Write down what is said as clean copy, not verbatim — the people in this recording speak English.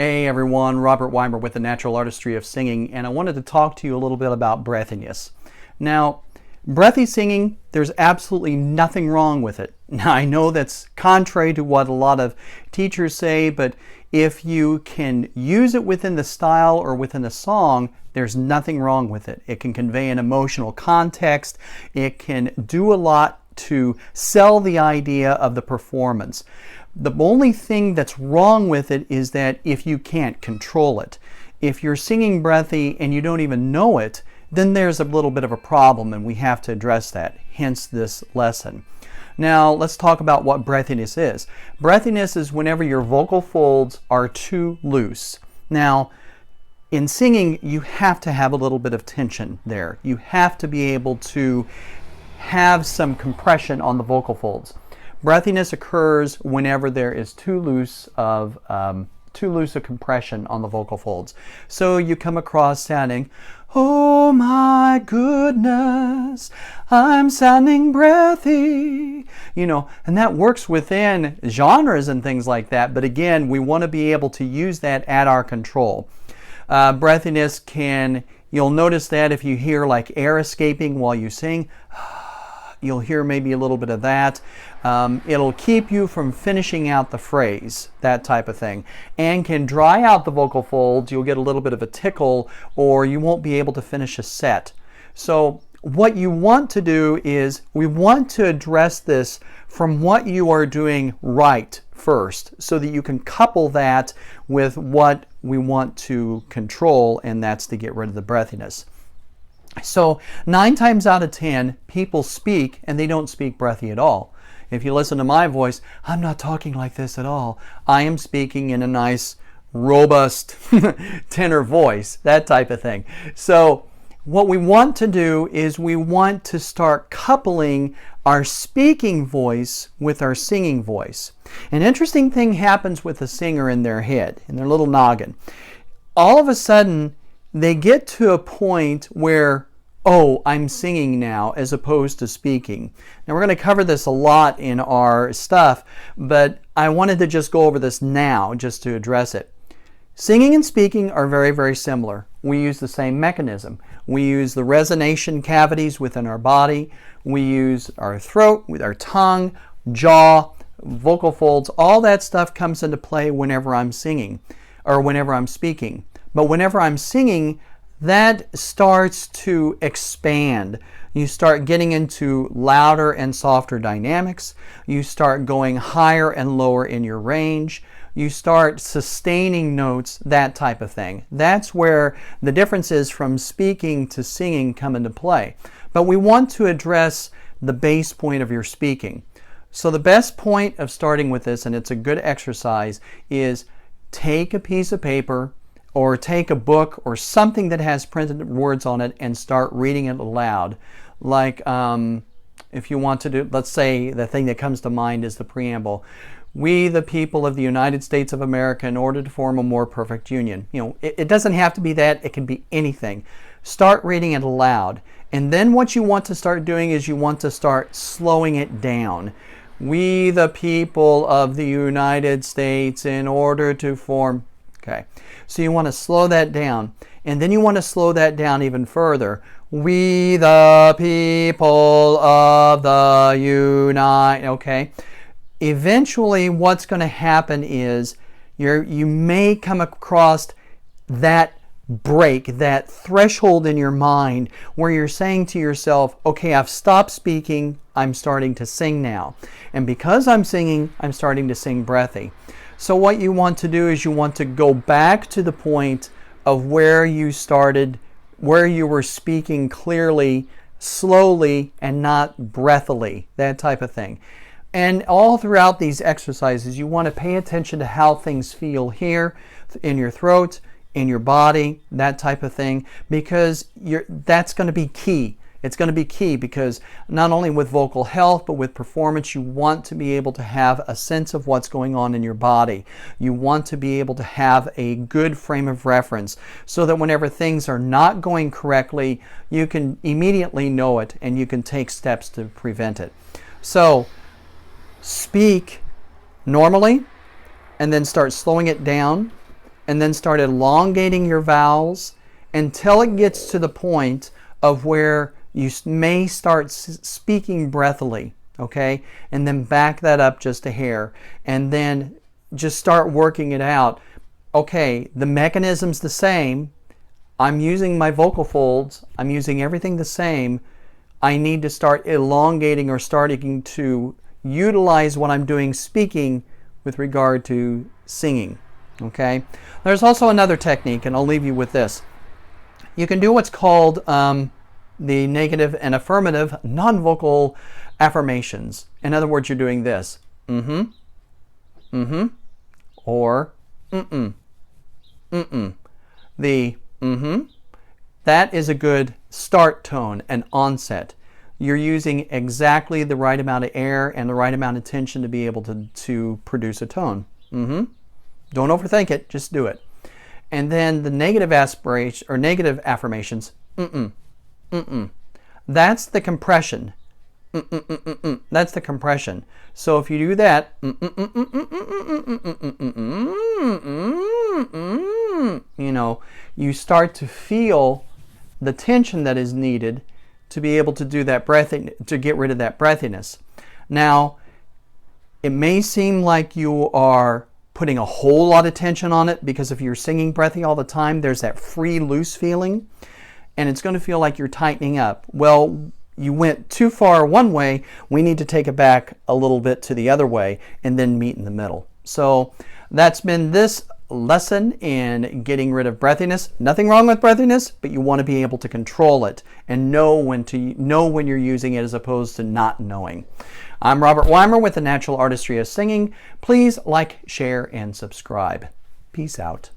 Hey everyone, Robert Weimer with the Natural Artistry of Singing, and I wanted to talk to you a little bit about breathiness. Now, breathy singing, there's absolutely nothing wrong with it. Now, I know that's contrary to what a lot of teachers say, but if you can use it within the style or within the song, there's nothing wrong with it. It can convey an emotional context. It can do a lot to sell the idea of the performance. The only thing that's wrong with it is that if you can't control it. If you're singing breathy and you don't even know it, then there's a little bit of a problem and we have to address that, hence this lesson. Now let's talk about what breathiness is. Breathiness is whenever your vocal folds are too loose. Now, in singing, you have to have a little bit of tension there. You have to be able to have some compression on the vocal folds. Breathiness occurs whenever there is too loose a compression on the vocal folds. So you come across sounding, "Oh my goodness, I'm sounding breathy." And that works within genres and things like that. But again, we want to be able to use that at our control. Breathiness you'll notice that if you hear like air escaping while you sing, you'll hear maybe a little bit of that. It'll keep you from finishing out the phrase, that type of thing, and can dry out the vocal folds. You'll get a little bit of a tickle, or you won't be able to finish a set. So what you want to do is we want to address this from what you are doing right first, so that you can couple that with what we want to control, and that's to get rid of the breathiness. So 9 times out of 10, people speak and they don't speak breathy at all. If you listen to my voice, I'm not talking like this at all. I am speaking in a nice, robust tenor voice, that type of thing. So what we want to do is we want to start coupling our speaking voice with our singing voice. An interesting thing happens with the singer in their head, in their little noggin. All of a sudden, they get to a point where, oh, I'm singing now as opposed to speaking. Now we're going to cover this a lot in our stuff, but I wanted to just go over this now just to address it. Singing and speaking are very, very similar. We use the same mechanism. We use the resonation cavities within our body. We use our throat, with our tongue, jaw, vocal folds. All that stuff comes into play whenever I'm singing or whenever I'm speaking. But whenever I'm singing, that starts to expand. You start getting into louder and softer dynamics. You start going higher and lower in your range. You start sustaining notes, that type of thing. That's where the differences from speaking to singing come into play. But we want to address the base point of your speaking. So the best point of starting with this, and it's a good exercise, is take a piece of paper, or take a book or something that has printed words on it and start reading it aloud. Like if you want to do, let's say the thing that comes to mind is the preamble. "We, the people of the United States of America, in order to form a more perfect union." It doesn't have to be that. It can be anything. Start reading it aloud. And then what you want to start doing is you want to start slowing it down. "We, the people of the United States, in order to form..." Okay, so you want to slow that down, and then you want to slow that down even further. "We, the people of the United..." Okay, eventually what's going to happen is you may come across that break, that threshold in your mind where you're saying to yourself, okay, I've stopped speaking, I'm starting to sing now. And because I'm singing, I'm starting to sing breathy. So what you want to do is you want to go back to the point of where you started, where you were speaking clearly, slowly, and not breathily, that type of thing. And all throughout these exercises, you want to pay attention to how things feel here, in your throat, in your body, that type of thing, because that's going to be key. It's going to be key because not only with vocal health, but with performance, you want to be able to have a sense of what's going on in your body. You want to be able to have a good frame of reference so that whenever things are not going correctly, you can immediately know it and you can take steps to prevent it. So speak normally and then start slowing it down and then start elongating your vowels until it gets to the point of where you may start speaking breathily, okay? And then back that up just a hair, and then just start working it out. Okay, the mechanism's the same. I'm using my vocal folds. I'm using everything the same. I need to start elongating or starting to utilize what I'm doing speaking with regard to singing, okay? There's also another technique, and I'll leave you with this. You can do what's called the negative and affirmative non-vocal affirmations. In other words, you're doing this. Mm-hmm. Mm-hmm. Or mm-mm. Mm-mm. The mm-hmm. That is a good start tone and onset. You're using exactly the right amount of air and the right amount of tension to be able to produce a tone. Mm-hmm. Don't overthink it, just do it. And then the negative aspiration or negative affirmations, mm-mm, mm-mm. That's the compression. Mm-mm, mm-mm, mm-mm. That's the compression. So if you do that, mm-mm, mm-mm, mm-mm, mm-mm, mm-mm, mm-mm, mm-mm, you know, you start to feel the tension that is needed to be able to do that breathing, to get rid of that breathiness. Now, it may seem like you are putting a whole lot of tension on it, because if you're singing breathy all the time, there's that free, loose feeling, and it's going to feel like you're tightening up. Well, you went too far one way. We need to take it back a little bit to the other way and then meet in the middle. So that's been this lesson in getting rid of breathiness. Nothing wrong with breathiness, but you want to be able to control it and know when you're using it as opposed to not knowing. I'm Robert Weimer with The Natural Artistry of Singing. Please like, share, and subscribe. Peace out.